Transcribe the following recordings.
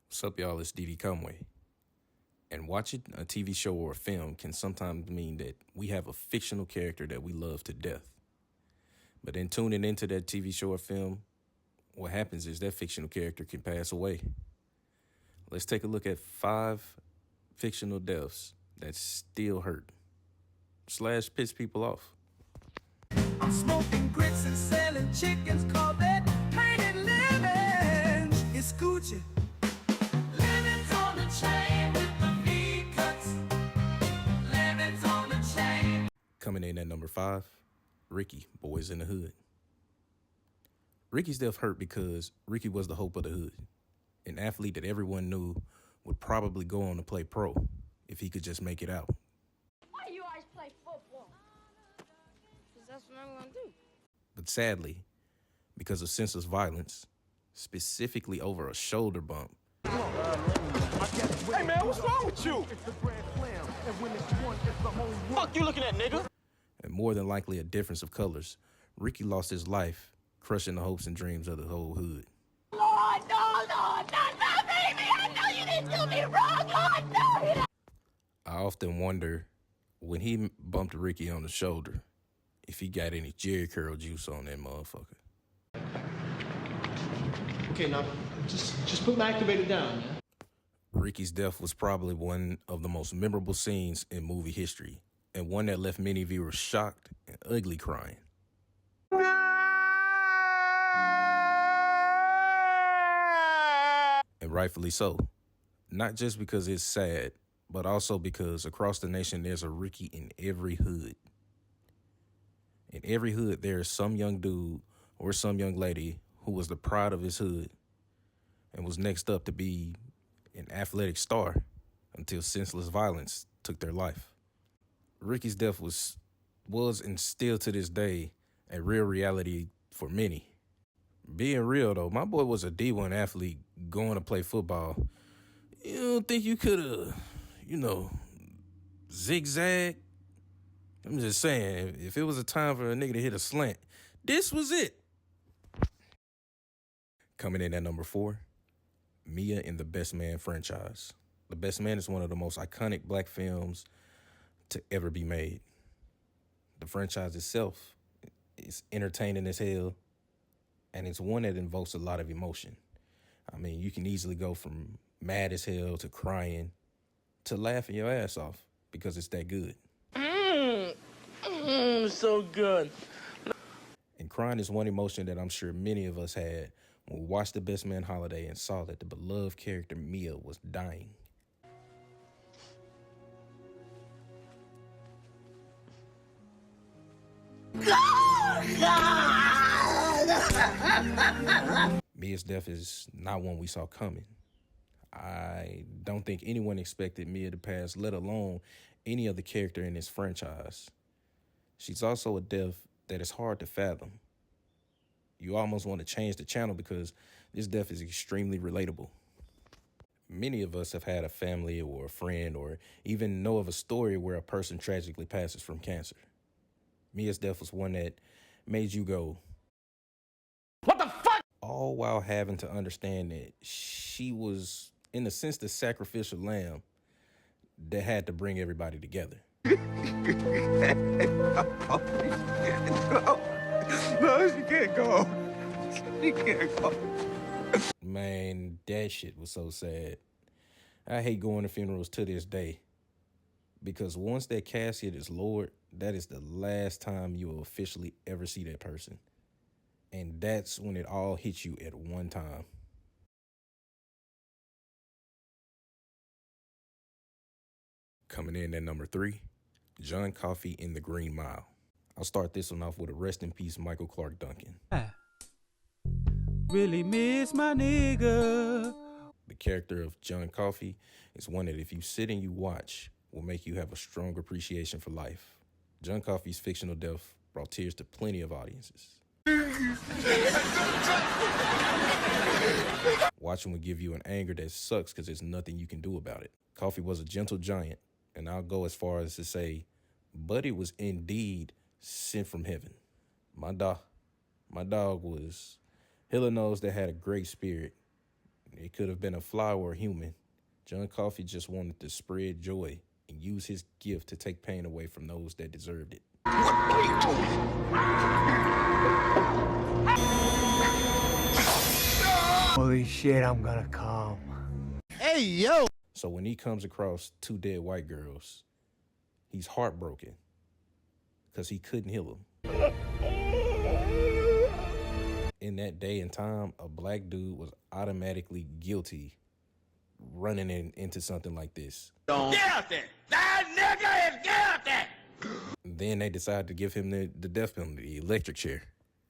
What's up, y'all? It's DD Conway. And watching a TV show or a film can sometimes mean that we have a fictional character that we love to death. But in tuning into that TV show or film, what happens is that fictional character can pass away. Let's take a look at 5 fictional deaths that still hurt / piss people off. I'm smoking grits and selling chickens, call that painted living. It's Gucci. Lemons on the chain with the V cuts. Lemons on the chain. Coming in at number 5, Ricky, Boys in the Hood. Ricky's death hurt because Ricky was the hope of the hood, an athlete that everyone knew would probably go on to play pro if he could just make it out. Why you always play football? Because that's what I'm going to do. But sadly, because of senseless violence, specifically over a shoulder bump, Hey man, what's wrong with you? Fuck you looking at, nigga? and more than likely a difference of colors, Ricky lost his life, crushing the hopes and dreams of the whole hood. Lord, no, baby. I know you didn't do me wrong. Lord, no. I often wonder, when he bumped Ricky on the shoulder, if he got any Jerry curl juice on that motherfucker. Okay, now just put my activator down, man. Ricky's death was probably one of the most memorable scenes in movie history, and one that left many viewers shocked and ugly crying. And rightfully so. Not just because it's sad, but also because across the nation there's a Ricky in every hood. In every hood there is some young dude or some young lady who was the pride of his hood and was next up to be an athletic star until senseless violence took their life. Ricky's death was and still to this day a real reality for many. Being real though, my boy was a D1 athlete going to play football. You don't think you could have, zigzag? I'm just saying, if it was a time for a nigga to hit a slant, this was it. Coming in at number 4, Mia in the Best Man franchise. The Best Man is one of the most iconic black films to ever be made. The franchise itself is entertaining as hell, and it's one that invokes a lot of emotion. I mean, you can easily go from mad as hell to crying to laughing your ass off because it's that good. So good. And crying is one emotion that I'm sure many of us had when we watched The Best Man Holiday and saw that the beloved character Mia was dying. Mia's death is not one we saw coming. I don't think anyone expected Mia to pass, let alone any other character in this franchise. She's also a death that is hard to fathom. You almost want to change the channel because this death is extremely relatable. Many of us have had a family or a friend or even know of a story where a person tragically passes from cancer. Mia's death was one that made you go, What the fuck? all while having to understand that she was, in a sense, the sacrificial lamb that had to bring everybody together. No, she can't go. She can't go. Man, that shit was so sad. I hate going to funerals to this day because once that casket is lowered, that is the last time you will officially ever see that person. And that's when it all hits you at one time. Coming in at number 3, John Coffey in The Green Mile. I'll start this one off with a rest in peace, Michael Clark Duncan. Really miss my nigga. The character of John Coffey is one that if you sit and you watch will make you have a strong appreciation for life. John Coffey's fictional death brought tears to plenty of audiences. Watching will give you an anger that sucks because there's nothing you can do about it. Coffey was a gentle giant, and I'll go as far as to say, Buddy was indeed sent from heaven. My dog was Hilla knows that had a great spirit. It could have been a fly or a human. John Coffey just wanted to spread joy and use his gift to take pain away from those that deserved it. Holy shit, I'm gonna come. Hey, yo! So when he comes across two dead white girls, he's heartbroken because he couldn't heal them. In that day and time, a black dude was automatically guilty running into something like this. Guilty! That nigga is guilty! Then they decided to give him the death penalty, the electric chair.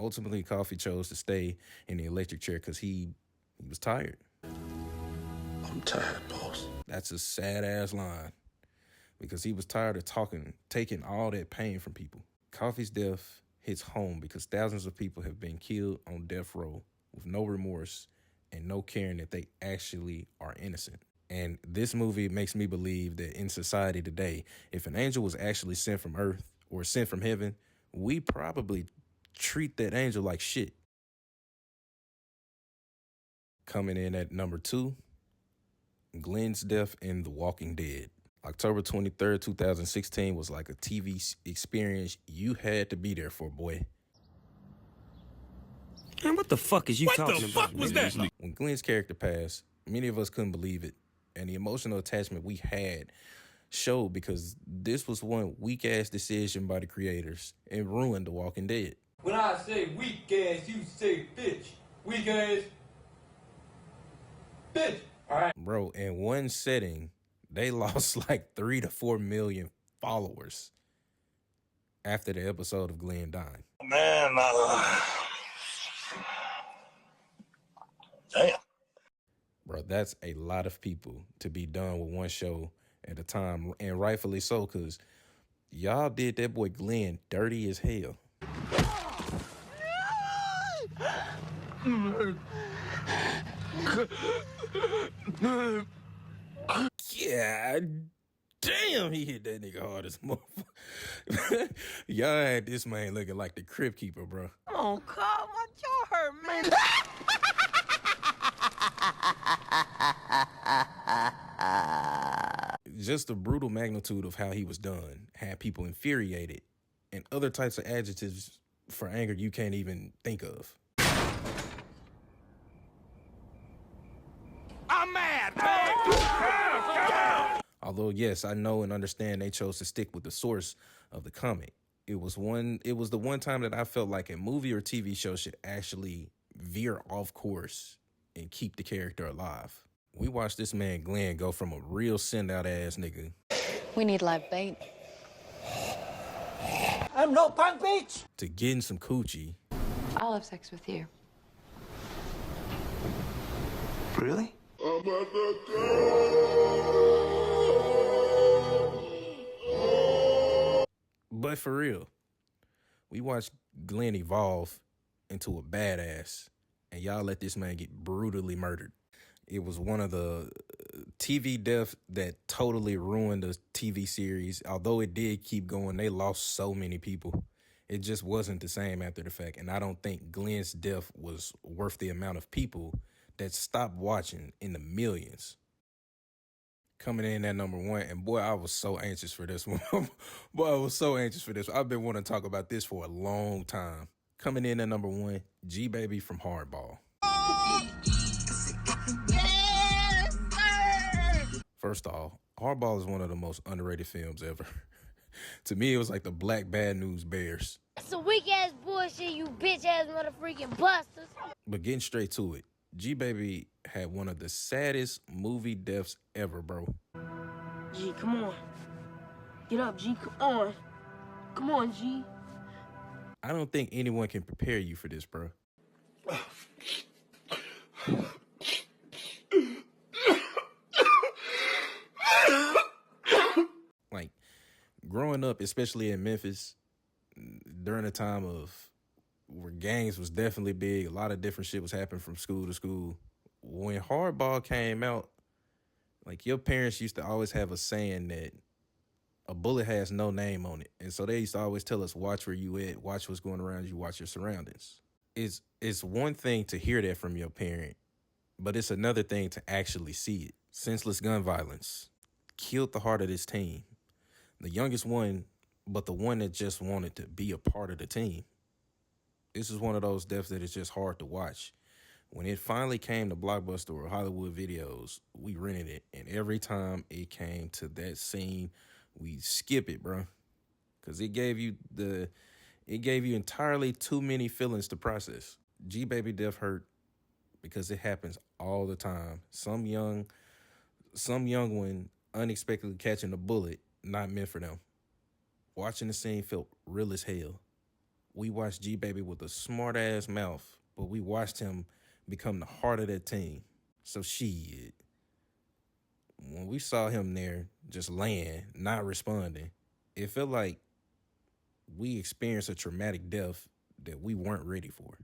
Ultimately, Coffey chose to stay in the electric chair because he was tired. I'm tired, boss. That's a sad-ass line because he was tired of taking all that pain from people. Coffey's death hits home because thousands of people have been killed on death row with no remorse and no caring that they actually are innocent. And this movie makes me believe that in society today, if an angel was actually sent from earth or sent from heaven, we probably treat that angel like shit. Coming in at number 2, Glenn's death in The Walking Dead. October 23rd, 2016 was like a TV experience you had to be there for, boy. Man, what the fuck is you talking about? What the fuck was that? When Glenn's character passed, many of us couldn't believe it. And the emotional attachment we had showed because this was one weak-ass decision by the creators and ruined The Walking Dead. When I say weak ass, you say bitch. Weak ass. Bitch. All right. Bro, in one setting, they lost like 3 to 4 million followers after the episode of Glenn dying. Man, damn. Bro, that's a lot of people to be done with one show at a time, and rightfully so, because y'all did that boy Glenn dirty as hell. Yeah, damn, he hit that nigga hard as motherfucker. Y'all had this man looking like the Crypt Keeper, bro. Oh, God, my jaw hurt, man. Just the brutal magnitude of how he was done had people infuriated, and other types of adjectives for anger you can't even think of. I'm mad, man! Although, yes, I know and understand they chose to stick with the source of the comic. It was the one time that I felt like a movie or TV show should actually veer off course and keep the character alive. We watched this man Glenn go from a real send-out ass nigga. We need live bait. I'm no punk bitch! To getting some coochie. I'll have sex with you. Really? But for real, we watched Glenn evolve into a badass, and y'all let this man get brutally murdered. It was one of the TV deaths that totally ruined the TV series. Although it did keep going, they lost so many people. It just wasn't the same after the fact. And I don't think Glenn's death was worth the amount of people that stopped watching in the millions. Coming in at number 1, and boy, I was so anxious for this one. Boy, I was so anxious for this one. I've been wanting to talk about this for a long time. Coming in at number 1, G-Baby from Hardball. First off, Hardball is one of the most underrated films ever. To me, it was like the Black Bad News Bears. Some weak-ass bullshit, you bitch-ass motherfucking busters. But getting straight to it, G-Baby had one of the saddest movie deaths ever, bro. G, come on. Get up, G, come on. Come on, G. I don't think anyone can prepare you for this, bro. Like, growing up, especially in Memphis, during a time of where gangs was definitely big, a lot of different shit was happening from school to school. When Hardball came out, like, your parents used to always have a saying that a bullet has no name on it. And so they used to always tell us, watch where you at, watch what's going around you, watch your surroundings. It's one thing to hear that from your parent, But it's another thing to actually see it. Senseless gun violence killed the heart of this team. The youngest one, but the one that just wanted to be a part of the team. This is one of those deaths that is just hard to watch. When it finally came to Blockbuster or Hollywood Videos, we rented it. And every time it came to that scene, we skip it, bro. Because it gave you entirely too many feelings to process. G-Baby death hurt because it happens all the time. Some young one unexpectedly catching a bullet, not meant for them. Watching the scene felt real as hell. We watched G-Baby with a smart-ass mouth, but we watched him become the heart of that team. So shit. When we saw him there, just laying, not responding, it felt like we experienced a traumatic death that we weren't ready for.